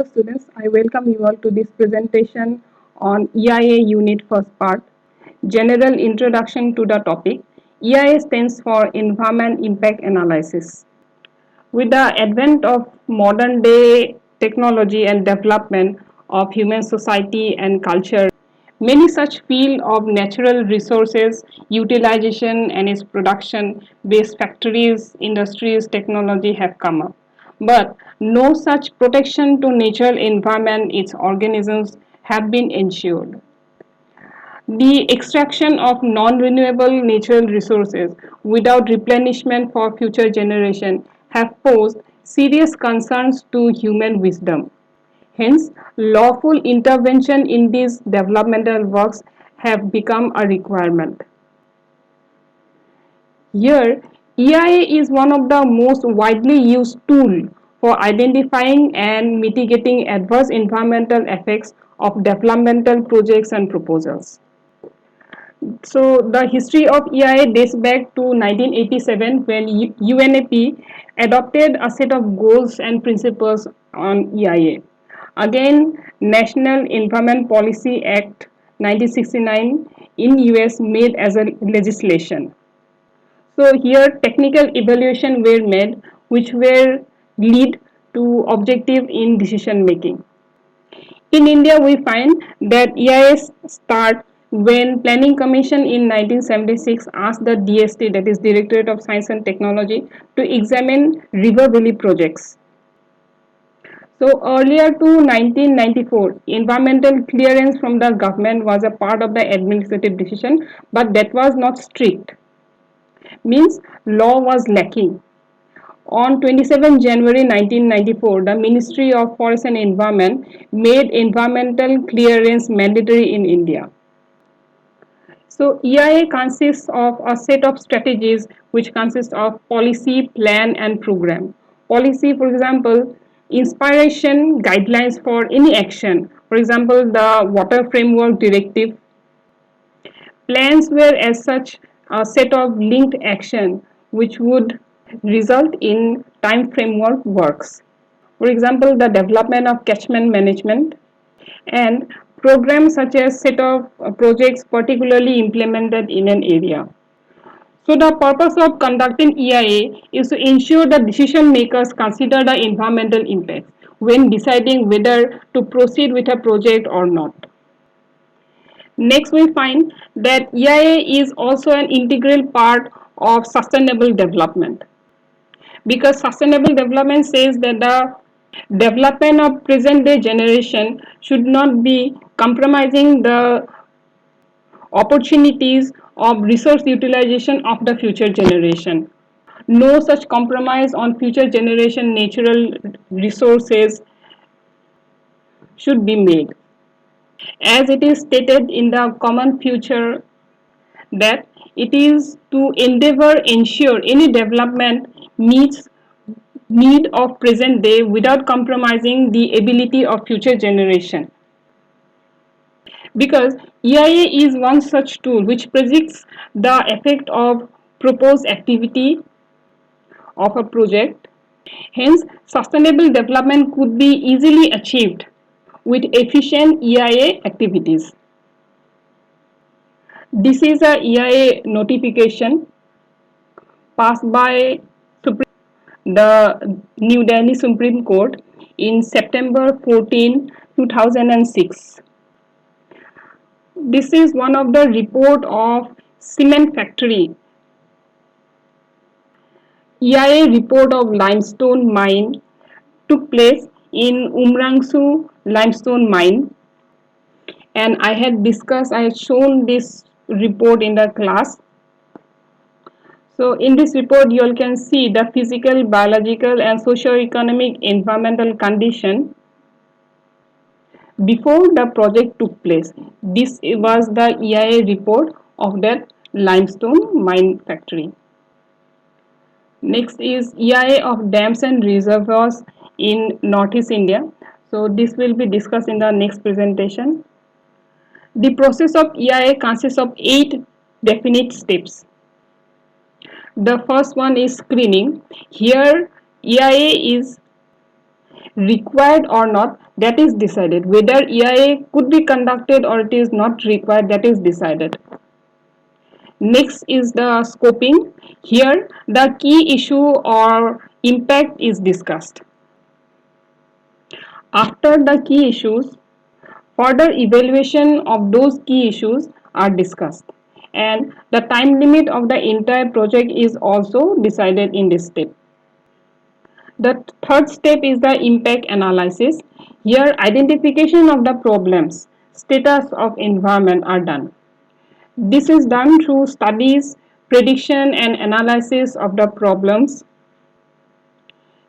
Hello students, I welcome you all to this presentation on EIA Unit First Part, General Introduction to the topic. EIA stands for Environment Impact Analysis. With the advent of modern day technology and development of human society and culture, many such fields of natural resources utilization and its production based factories, industries, technology have come up. But no such protection to natural environment, its organisms have been ensured. The extraction of non-renewable natural resources without replenishment for future generations have posed serious concerns to human wisdom. Hence, lawful intervention in these developmental works have become a requirement. Here, EIA is one of the most widely used tools for identifying and mitigating adverse environmental effects of developmental projects and proposals. So the history of EIA dates back to 1987 when UNEP adopted a set of goals and principles on EIA. Again, National Environment Policy Act 1969 in US made as a legislation. So here technical evaluation were made which were lead to objective in decision making. In India, we find that EIS start when Planning Commission in 1976 asked the DST, that is Directorate of Science and Technology, to examine river valley projects. So earlier to 1994, environmental clearance from the government was a part of the administrative decision, but that was not strict. Means law was lacking. On 27 January 1994, the Ministry of Forest and Environment made environmental clearance mandatory in India. So EIA consists of a set of strategies which consist of policy, plan and program. Policy, for example, inspiration, guidelines for any action. For example, the Water Framework Directive. Plans were as such a set of linked action which would result in time framework works. For example, the development of catchment management and programs such as set of projects particularly implemented in an area. So the purpose of conducting EIA is to ensure that decision makers consider the environmental impact when deciding whether to proceed with a project or not. Next, we find that EIA is also an integral part of sustainable development, because sustainable development says that the development of present day generation should not be compromising the opportunities of resource utilization of the future generation. No such compromise on future generation natural resources should be made. As it is stated in the common future that it is to endeavor ensure any development meets need of present day without compromising the ability of future generation. Because EIA is one such tool which predicts the effect of proposed activity of a project. Hence, sustainable development could be easily achieved with efficient EIA activities. This is a EIA notification passed by the New Delhi Supreme Court in September 14, 2006. This is one of the report of cement factory. EIA report of limestone mine took place in Umrangso limestone mine, and I had shown this report in the class. So in this report you all can see the physical, biological and socio-economic environmental condition before the project took place. This was the EIA report of that limestone mine factory. Next is EIA of dams and reservoirs in Northeast India. So this will be discussed in the next presentation. The process of EIA consists of 8 definite steps. The first one is screening. Here EIA is Required or not, that is decided. Whether EIA could be conducted or it is not required, that is decided. Next is the scoping. Here, the key issue or impact is discussed. After the key issues, further evaluation of those key issues are discussed, and the time limit of the entire project is also decided in this step. The third step is the impact analysis. Here, identification of the problems, status of environment are done. This is done through studies, prediction and analysis of the problems.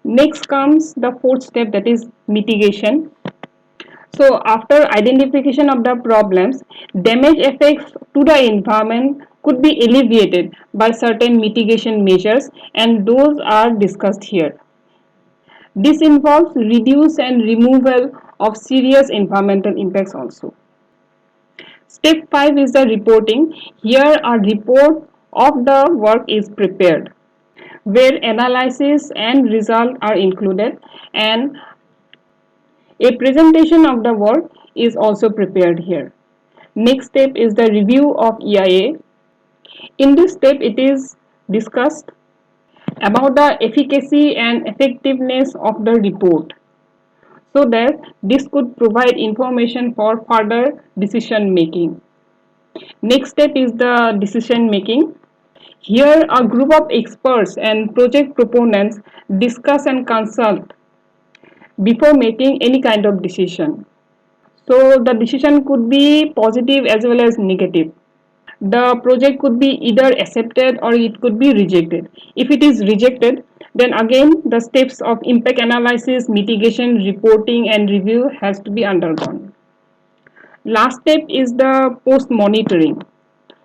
Next comes the fourth step, that is mitigation. So after identification of the problems, damage effects to the environment could be alleviated by certain mitigation measures, and those are discussed here. This involves reduce and removal of serious environmental impacts also. Step 5 is the reporting. Here a report of the work is prepared, where analysis and result are included, and a presentation of the work is also prepared here. Next step is the review of EIA. In this step, it is discussed about the efficacy and effectiveness of the report, so that this could provide information for further decision making. Next step is the decision making. Here, a group of experts and project proponents discuss and consult before making any kind of decision. So, the decision could be positive as well as negative. The project could be either accepted or it could be rejected. If it is rejected, then again the steps of impact analysis, mitigation, reporting and review has to be undergone. Last step is the post monitoring.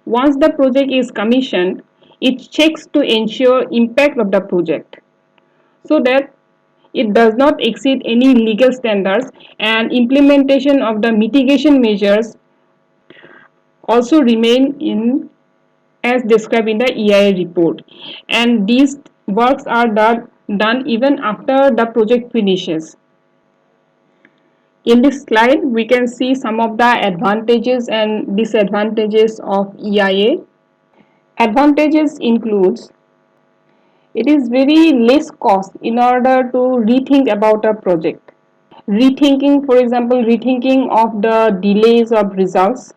Once the project is commissioned, it checks to ensure impact of the project, so that it does not exceed any legal standards, and implementation of the mitigation measures also remain in as described in the EIA report, and these works are done even after the project finishes. In this slide, we can see some of the advantages and disadvantages of EIA. Advantages includes it is very less cost in order to rethink about a project. Rethinking, for example, rethinking of the delays of results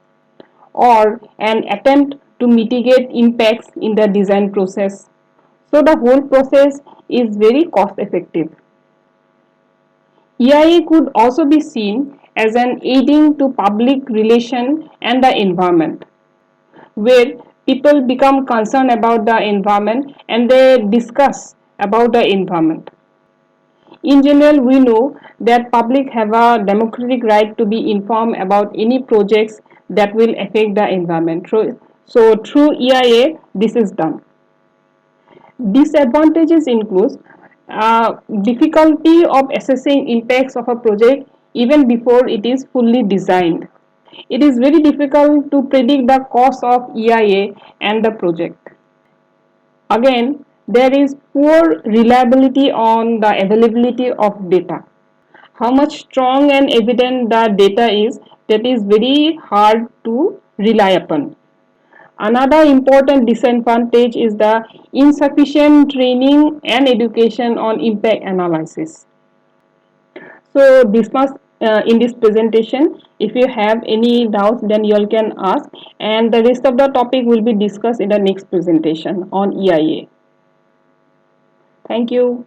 or an attempt to mitigate impacts in the design process. So the whole process is very cost effective. EIA could also be seen as an aiding to public relation and the environment, where people become concerned about the environment and they discuss about the environment. In general, we know that public have a democratic right to be informed about any projects that will affect the environment. So through EIA, this is done. Disadvantages include difficulty of assessing impacts of a project even before it is fully designed. It is very difficult to predict the cost of EIA and the project. Again, there is poor reliability on the availability of data. How much strong and evident the data is, that is very hard to rely upon. Another important disadvantage is the insufficient training and education on impact analysis. So this must in this presentation. If you have any doubts, then you all can ask, and the rest of the topic will be discussed in the next presentation on EIA. Thank you.